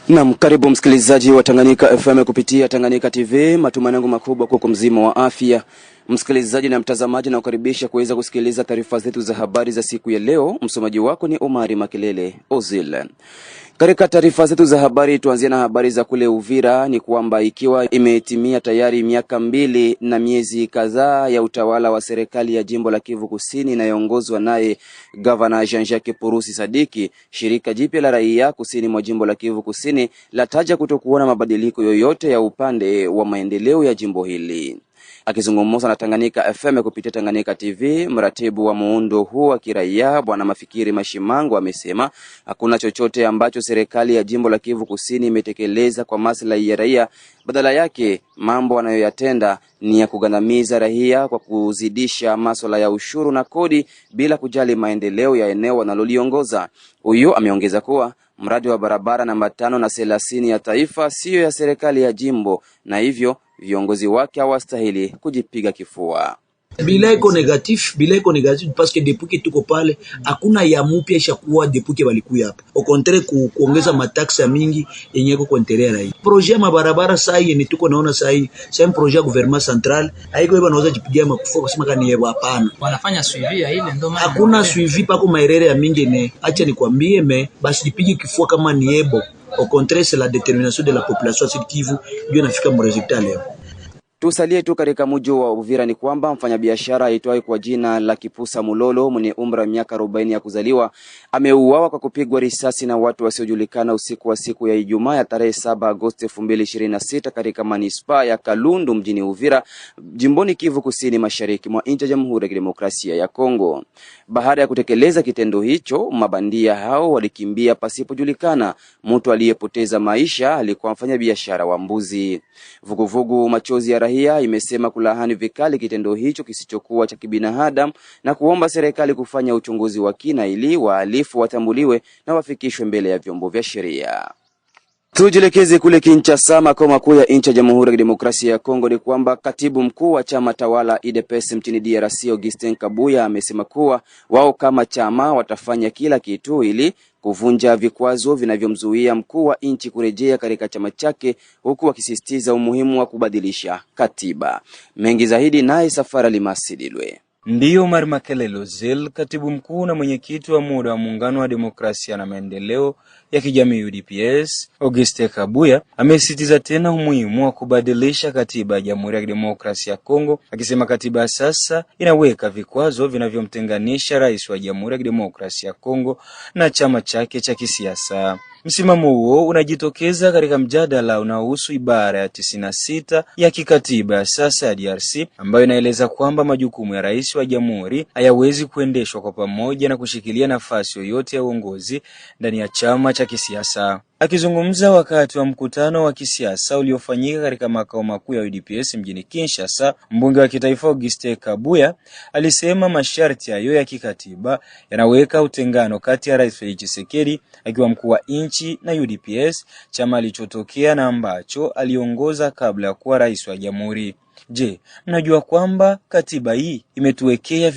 Naam, karibu msikilizaji wa Tanganyika FM kupitia Tanganyika TV. Matumaini yangu makubwa kwa mzima wa afya. Msikilizaji na mtazamaji, na kukaribisha kuweza kusikiliza taarifa zetu za habari za siku ya leo. Msomaji wako ni Omari Makelele Ozil. Katika taarifa zetu za habari tuanzie na habari za kule Uvira. Ni kwamba ikiwa imetimia tayari miaka 2 na miezi kadhaa ya utawala wa serikali ya jimbo la Kivu Kusini inayoongozwa naye Governor Jean-Jacques Purusi Sadiki, shirika jipya la raia kusini mwa jimbo la Kivu Kusini lataja kutokuona mabadiliko yoyote ya upande wa maendeleo ya jimbo hili. Akizungumza na Tanganyika FM kupitia Tanganyika TV, mratibu wa muundo huu wa kiraia Bwana Mafikiri Mashimango amesema hakuna chochote ambacho serikali ya jimbo la Kivu Kusini imetekeleza kwa maslahi ya raia. Badala yake mambo wanayoyatenda ni ya kugandamiza raia kwa kuzidisha masuala ya ushuru na kodi bila kujali maendeleo ya eneo wanaloliongoza. Huyo ameongeza kuwa mradi wa barabara namba 5 na 30 ya taifa sio ya serikali ya jimbo, na hivyo viongozi wake hawastahili kujipiga kifua. Bila iko negatif parce que depuis que tuko pale hakuna ya mupya ishakuwa depuis que walikuya hapa. Au contraire kuongeza mataksi ya mingi yenye iko kwa intérêt rai. Projet ya mabarabara sasa ni tuko naona sasa c'est un projet gouvernement central. Haiko hivyo wanaweza jipigia makufa kusema kani yebo hapana. Wanafanya suivi ya ile ndio maana. Hakuna suivi pako maerere ya mingi ne. Acha nikwambie basi jipige kifua kama ni yebo. Au contraire c'est la détermination de la population Sud Kivu ndio inafika mu resultat leo. Tusalie tu katika mji wa Uvira. Ni kwamba mfanyabiashara aitwaye kwa jina la Kipusa Mulolo mwenye umri wa miaka 40 ya kuzaliwa ameuawa kwa kupigwa risasi na watu wasiojulikana usiku wa siku ya Ijumaa ya tarehe 7 Agosti 2026 katika manispaa ya Kalundu mjini Uvira, jimboni Kivu Kusini mashariki mwa nchi ya Jamhuri ya Kidemokrasia ya Kongo. Baada ya kutekeleza kitendo hicho, mabandia hao walikimbia pasipojulikana. Mtu aliyepoteza maisha alikuwa mfanyabiashara wa mbuzi. Vuguvugu Machozi ya Raia imesema kulahani vikali kitendo hicho kisichokuwa cha kibinadamu na kuomba serikali kufanya uchunguzi wa kina ili wahalifu watambuliwe na wafikishwe mbele ya vyombo vya sheria. Tujielekeze kule Kinshasa, makao makuu ya nchi ya Jamhuri ya Kidemokrasia ya Kongo. Ni kwamba katibu mkuu wa chama tawala UDPS mchini DRC Augustin Kabuya amesema kuwa wao kama chama watafanya kila kitu ili kuvunja vikwazo vinavyomzuia mkuu wa nchi kurejea katika chama chake, huku akisisitiza umuhimu wa kubadilisha katiba. Mengi zaidi naye Safari Limasidilwe. Ndiyo Omari Makelele Ozil, katibu mkuu na mwenyekiti wa muda wa muungano wa demokrasia na maendeleo ya kijamii UDPS, Augustin Kabuya amesisitiza tena umuhimu wa kubadilisha katiba ya Jamhuri ya Kidemokrasia ya Kongo, akisema katiba sasa inaweka vikwazo vinavyomtenganisha rais wa Jamhuri ya Kidemokrasia ya Kongo na chama chake cha kisiasa. Msimamo huo unajitokeza katika mjadala unaohusu ibara ya 96 ya kikatiba ya sasa ya DRC ambayo inaeleza kwamba majukumu ya rais wa jamhuri hayawezi kuendeshwa kwa pamoja na kushikilia nafasi yoyote ya uongozi ndani ya chama cha kisiasa. Akizungumza wakati wa mkutano wa kisiasa uliofanyika katika makao makuu ya UDPS mjini Kinshasa, mbunge wa kitaifa Augustin Kabuya alisema masharti hayo ya kikatiba yanaweka utengano kati ya Rais Felix Tshisekedi akiwa mkuu wa nchi na UDPS, chama alichotokea na ambacho aliongoza kabla ya kuwa rais wa jamhuri. Je, mnajua kwamba katiba hii imetuwekea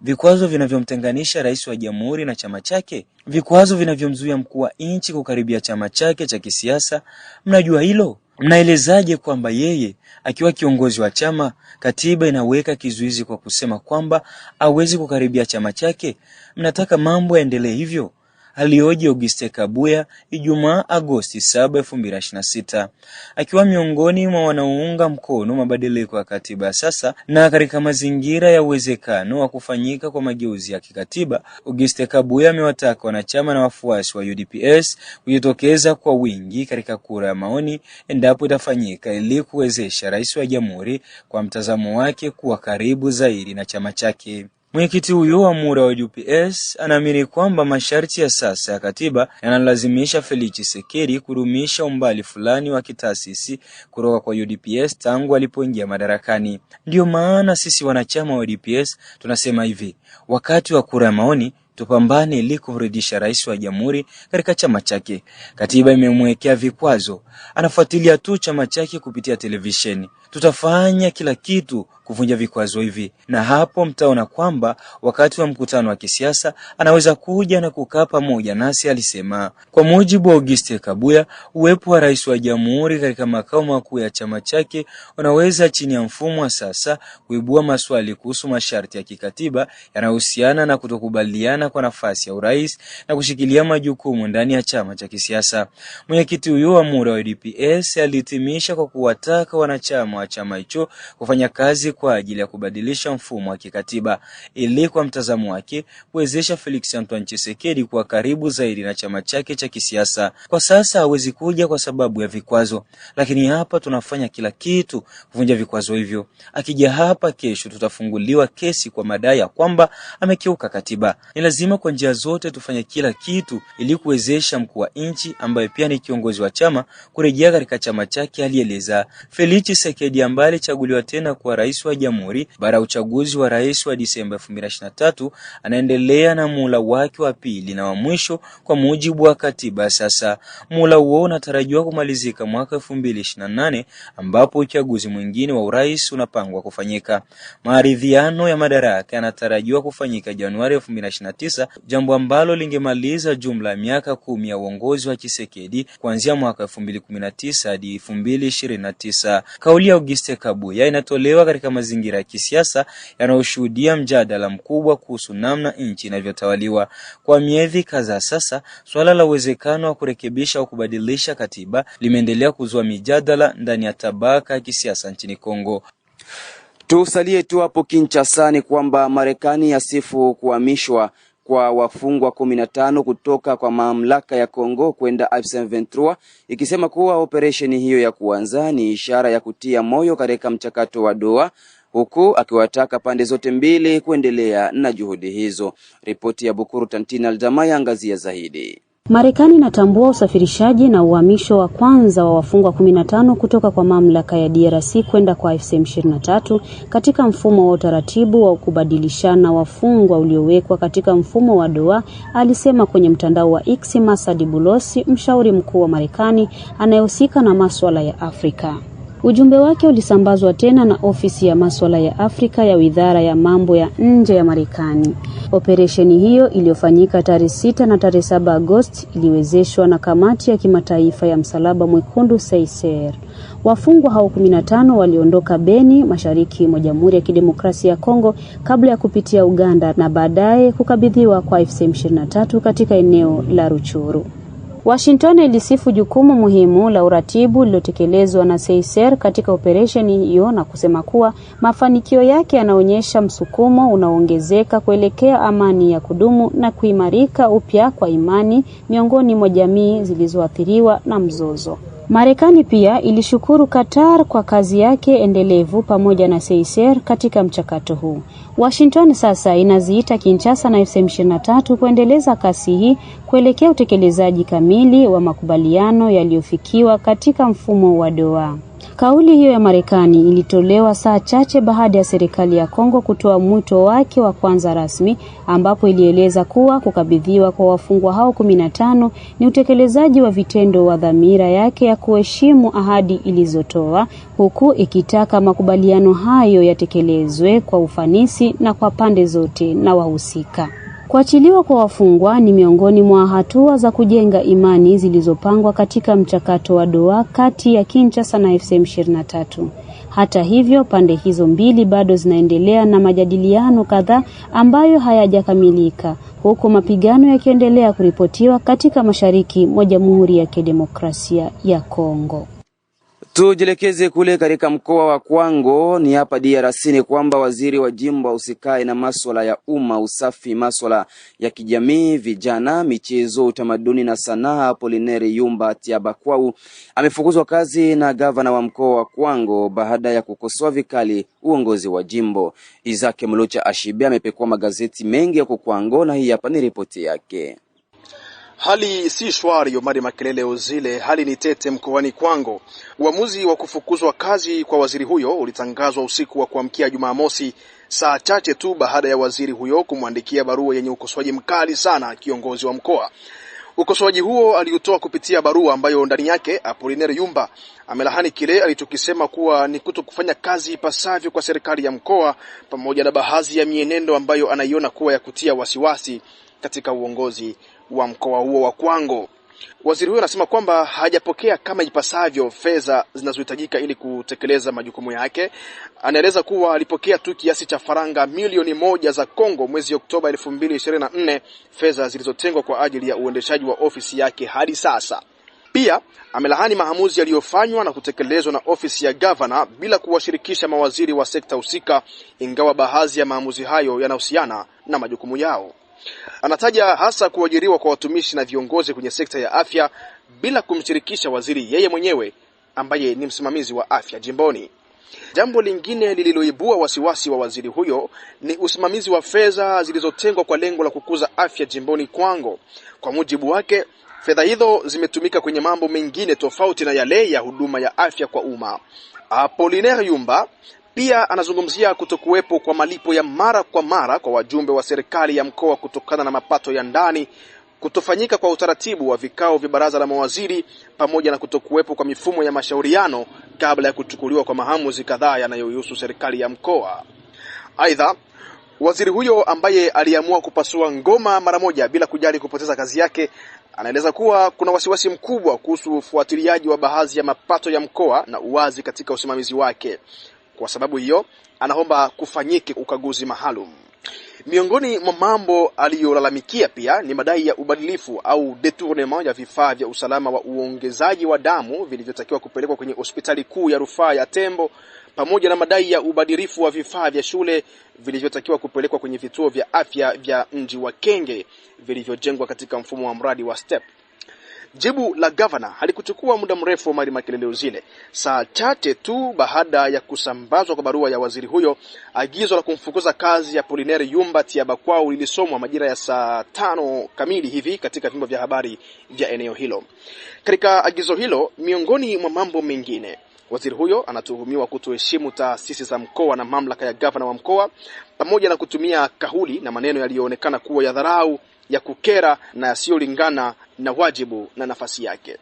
vikwazo vinavyomtenganisha rais wa jamhuri na chama chake, vikwazo vinavyomzuia mkuu wa nchi kukaribia chama chake cha kisiasa? Mnajua hilo? Mnaelezaje kwamba yeye akiwa kiongozi wa chama, katiba inaweka kizuizi kwa kusema kwamba hawezi kukaribia chama chake? Mnataka mambo yaendelee hivyo? Alioje Augustin Kabuya Ijumaa Agosti 7, 2026 akiwa miongoni mwa wanaounga mkono mabadiliko ya katiba sasa na katika mazingira ya uwezekano wa kufanyika kwa mageuzi ya kikatiba. Augustin Kabuya amewataka wanachama na wafuasi wa UDPS kujitokeza kwa wingi katika kura ya maoni endapo itafanyika ili kuwezesha rais wa jamhuri kwa mtazamo wake kuwa karibu zaidi na chama chake. Mwenyekiti huyo wa muda wa UDPS anaamini kwamba masharti ya sasa ya katiba yanalazimisha Felix Tshisekedi kudumisha umbali fulani wa kitaasisi kutoka kwa UDPS tangu alipoingia madarakani. Ndio maana sisi wanachama wa UDPS tunasema hivi, wakati wa kura ya maoni tupambane ili kumrudisha rais wa jamhuri katika chama chake. Katiba imemwekea vikwazo, anafuatilia tu chama chake kupitia televisheni. Tutafanya kila kitu kuvunja vikwazo hivi, na hapo mtaona kwamba wakati wa mkutano wa kisiasa anaweza kuja na kukaa pamoja nasi, alisema. Kwa mujibu wa Auguste Kabuya, uwepo wa rais wa jamhuri katika makao makuu ya chama chake unaweza chini ya mfumo wa sasa kuibua maswali kuhusu masharti ya kikatiba yanayohusiana na kutokubaliana kwa nafasi ya urais na kushikilia majukumu ndani ya chama cha kisiasa. Mwenyekiti huyo wa muda wa UDPS alihitimisha kwa kuwataka wanachama wa chama hicho kufanya kazi kwa ajili ya kubadilisha mfumo wa kikatiba ili kwa mtazamo wake kuwezesha Felix Antoine Tshisekedi kuwa karibu zaidi na chama chake cha kisiasa. Kwa sasa hawezi kuja kwa sababu ya vikwazo, lakini hapa tunafanya kila kitu kuvunja vikwazo hivyo. Akija hapa kesho tutafunguliwa kesi kwa madai ya kwamba amekiuka katiba. Ni lazima kwa njia zote tufanye kila kitu ili kuwezesha mkuu wa nchi ambaye pia ni kiongozi wa chama kurejea katika chama chake, alieleza. Felix Tshisekedi ambaye alichaguliwa tena kuwa rais wa jamhuri baada ya uchaguzi wa rais wa Disemba 2023 anaendelea na muhula wake wa pili na wa mwisho kwa mujibu wa katiba. Sasa muhula huo unatarajiwa kumalizika mwaka 2028 ambapo uchaguzi mwingine wa urais unapangwa kufanyika. Maridhiano ya madaraka yanatarajiwa kufanyika Januari 2029, jambo ambalo lingemaliza jumla ya miaka 10 ya uongozi wa Tshisekedi kuanzia mwaka 2019 hadi 2029. Kauli ya Auguste Kabuya inatolewa katika mazingira ya kisiasa yanayoshuhudia mjadala mkubwa kuhusu namna nchi inavyotawaliwa. Kwa miezi kadhaa sasa, swala la uwezekano wa kurekebisha au kubadilisha katiba limeendelea kuzua mijadala ndani ya tabaka ya kisiasa nchini Kongo. Tusalie tu hapo Kinshasa ni kwamba Marekani yasifu kuhamishwa kwa wafungwa 15 kutoka kwa mamlaka ya Kongo kwenda M23, ikisema kuwa operesheni hiyo ya kuanza ni ishara ya kutia moyo katika mchakato wa Doha, huku akiwataka pande zote mbili kuendelea na juhudi hizo. Ripoti ya Bukuru Tantina Aldamaya angazia zaidi. Marekani inatambua usafirishaji na uhamisho wa kwanza wa wafungwa 15 kutoka kwa mamlaka ya DRC kwenda kwa M23 katika mfumo wa utaratibu wa kubadilishana wafungwa uliowekwa katika mfumo wa Doha, alisema kwenye mtandao wa X Masadi Bulosi, mshauri mkuu wa Marekani anayehusika na masuala ya Afrika. Ujumbe wake ulisambazwa tena na ofisi ya masuala ya Afrika ya Wizara ya Mambo ya Nje ya Marekani. Operesheni hiyo iliyofanyika tarehe 6 na tarehe 7 Agosti iliwezeshwa na Kamati ya Kimataifa ya Msalaba Mwekundu CICR. Wafungwa hao 15 waliondoka Beni, mashariki mwa Jamhuri ya Kidemokrasia ya Kongo kabla ya kupitia Uganda na baadaye kukabidhiwa kwa M23 katika eneo la Ruchuru. Washington ilisifu jukumu muhimu la uratibu lilotekelezwa na CICR katika operesheni hiyo na kusema kuwa mafanikio yake yanaonyesha msukumo unaoongezeka kuelekea amani ya kudumu na kuimarika upya kwa imani miongoni mwa jamii zilizoathiriwa na mzozo. Marekani pia ilishukuru Qatar kwa kazi yake endelevu pamoja na CICR katika mchakato huu. Washington sasa inaziita Kinshasa na M23 kuendeleza kasi hii kuelekea utekelezaji kamili wa makubaliano yaliyofikiwa katika mfumo wa Doha. Kauli hiyo ya Marekani ilitolewa saa chache baada ya serikali ya Kongo kutoa mwito wake wa kwanza rasmi, ambapo ilieleza kuwa kukabidhiwa kwa wafungwa hao 15 ni utekelezaji wa vitendo wa dhamira yake ya kuheshimu ahadi ilizotoa, huku ikitaka makubaliano hayo yatekelezwe kwa ufanisi na kwa pande zote na wahusika. Kuachiliwa kwa wafungwa ni miongoni mwa hatua za kujenga imani zilizopangwa katika mchakato wa Doha kati ya Kinshasa na M23. Hata hivyo, pande hizo mbili bado zinaendelea na majadiliano kadhaa ambayo hayajakamilika, huku mapigano yakiendelea kuripotiwa katika mashariki mwa Jamhuri ya Kidemokrasia ya Kongo. Tujelekeze kule katika mkoa wa Kwango ni hapa DRC ni kwamba waziri wa jimbo usikae na masuala ya umma, usafi, masuala ya kijamii, vijana, michezo, utamaduni na sanaa Apolineri Yumba Tiabakwau amefukuzwa kazi na gavana wa mkoa wa Kwango baada ya kukosoa vikali uongozi wa jimbo. Isaac Mlucha Ashibe amepekua magazeti mengi ya Kwango na hii hapa ni ripoti yake. Hali si shwari, Omari Makelele Ozile. Hali ni tete mkoani Kwango. Uamuzi wa kufukuzwa kazi kwa waziri huyo ulitangazwa usiku wa kuamkia Jumamosi, saa chache tu baada ya waziri huyo kumwandikia barua yenye ukosoaji mkali sana kiongozi wa mkoa. Ukosoaji huo aliutoa kupitia barua ambayo ndani yake Apollinaire Yumba amelahani kile alichokisema kuwa ni kutokufanya kazi ipasavyo kwa serikali ya mkoa, pamoja na baadhi ya mienendo ambayo anaiona kuwa ya kutia wasiwasi katika uongozi wa mkoa huo wa Kwango. Waziri huyo anasema kwamba hajapokea kama ipasavyo fedha zinazohitajika ili kutekeleza majukumu yake. Anaeleza kuwa alipokea tu kiasi cha faranga milioni 1 za Kongo mwezi Oktoba 2024, fedha zilizotengwa kwa ajili ya uendeshaji wa ofisi yake hadi sasa. Pia amelahani maamuzi yaliyofanywa na kutekelezwa na ofisi ya gavana bila kuwashirikisha mawaziri wa sekta husika, ingawa baadhi ya maamuzi hayo yanahusiana na majukumu yao. Anataja hasa kuajiriwa kwa watumishi na viongozi kwenye sekta ya afya bila kumshirikisha waziri yeye mwenyewe ambaye ni msimamizi wa afya jimboni. Jambo lingine lililoibua wasiwasi wa waziri huyo ni usimamizi wa fedha zilizotengwa kwa lengo la kukuza afya jimboni Kwango. Kwa mujibu wake, fedha hizo zimetumika kwenye mambo mengine tofauti na yale ya huduma ya afya kwa umma. Apollinaire Yumba pia anazungumzia kutokuwepo kwa malipo ya mara kwa mara kwa wajumbe wa serikali ya mkoa kutokana na mapato ya ndani, kutofanyika kwa utaratibu wa vikao vya baraza la mawaziri, pamoja na kutokuwepo kwa mifumo ya mashauriano kabla ya kuchukuliwa kwa maamuzi kadhaa yanayohusu serikali ya mkoa. Aidha, waziri huyo ambaye aliamua kupasua ngoma mara moja bila kujali kupoteza kazi yake, anaeleza kuwa kuna wasiwasi mkubwa kuhusu ufuatiliaji wa baadhi ya mapato ya mkoa na uwazi katika usimamizi wake. Kwa sababu hiyo, anaomba kufanyike ukaguzi maalum. Miongoni mwa mambo aliyolalamikia pia ni madai ya ubadilifu au detournement ya vifaa vya usalama wa uongezaji wa damu vilivyotakiwa kupelekwa kwenye hospitali kuu ya rufaa ya Tembo, pamoja na madai ya ubadilifu wa vifaa vya shule vilivyotakiwa kupelekwa kwenye vituo vya afya vya mji wa Kenge vilivyojengwa katika mfumo wa mradi wa STEP. Jibu la gavana halikuchukua muda mrefu, Omari Makelele Ozile. Saa chache tu baada ya kusambazwa kwa barua ya waziri huyo, agizo la kumfukuza kazi ya Apollinaire Yumba Tiabakwao lilisomwa majira ya saa 5 kamili hivi katika vyombo vya habari vya eneo hilo. Katika agizo hilo, miongoni mwa mambo mengine, waziri huyo anatuhumiwa kutoheshimu taasisi za mkoa na mamlaka ya gavana wa mkoa, pamoja na kutumia kauli na maneno yaliyoonekana kuwa ya dharau, ya kukera na yasiyolingana na wajibu na nafasi yake.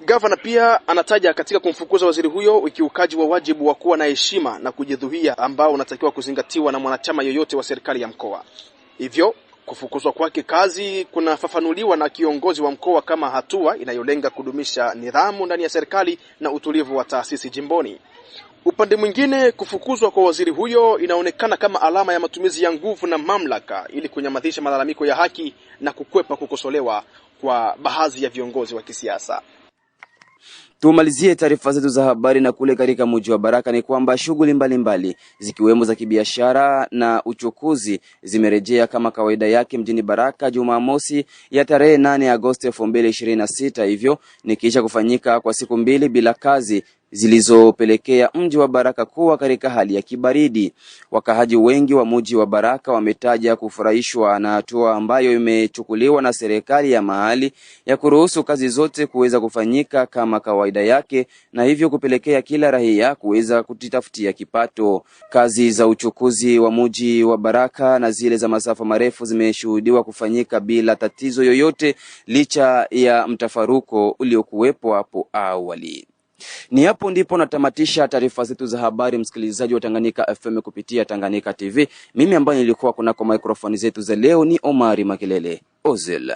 Gavana pia anataja katika kumfukuza waziri huyo ukiukaji wa wajibu wa kuwa na heshima na kujidhuia ambao unatakiwa kuzingatiwa na mwanachama yoyote wa serikali ya mkoa. Hivyo, kufukuzwa kwake kazi kunafafanuliwa na kiongozi wa mkoa kama hatua inayolenga kudumisha nidhamu ndani ya serikali na utulivu wa taasisi jimboni. Upande mwingine, kufukuzwa kwa waziri huyo inaonekana kama alama ya matumizi ya nguvu na mamlaka ili kunyamadhisha malalamiko ya haki na kukwepa kukosolewa kwa baadhi ya viongozi wa kisiasa. Tumalizie taarifa zetu za habari na kule katika mji wa Baraka ni kwamba shughuli mbalimbali zikiwemo za kibiashara na uchukuzi zimerejea kama kawaida yake mjini Baraka Jumamosi ya tarehe 8 Agosti 2026, hivyo nikiisha kufanyika kwa siku 2 bila kazi zilizopelekea mji wa Baraka kuwa katika hali ya kibaridi. Wakahaji wengi wa mji wa Baraka wametaja kufurahishwa na hatua ambayo imechukuliwa na serikali ya mahali ya kuruhusu kazi zote kuweza kufanyika kama kawaida yake, na hivyo kupelekea kila raia kuweza kujitafutia kipato. Kazi za uchukuzi wa mji wa Baraka na zile za masafa marefu zimeshuhudiwa kufanyika bila tatizo yoyote licha ya mtafaruko uliokuwepo hapo awali. Ni hapo ndipo natamatisha taarifa zetu za habari, msikilizaji wa Tanganyika FM kupitia Tanganyika TV. Mimi ambaye nilikuwa kunako microphone zetu za leo ni Omari Makelele Ozile.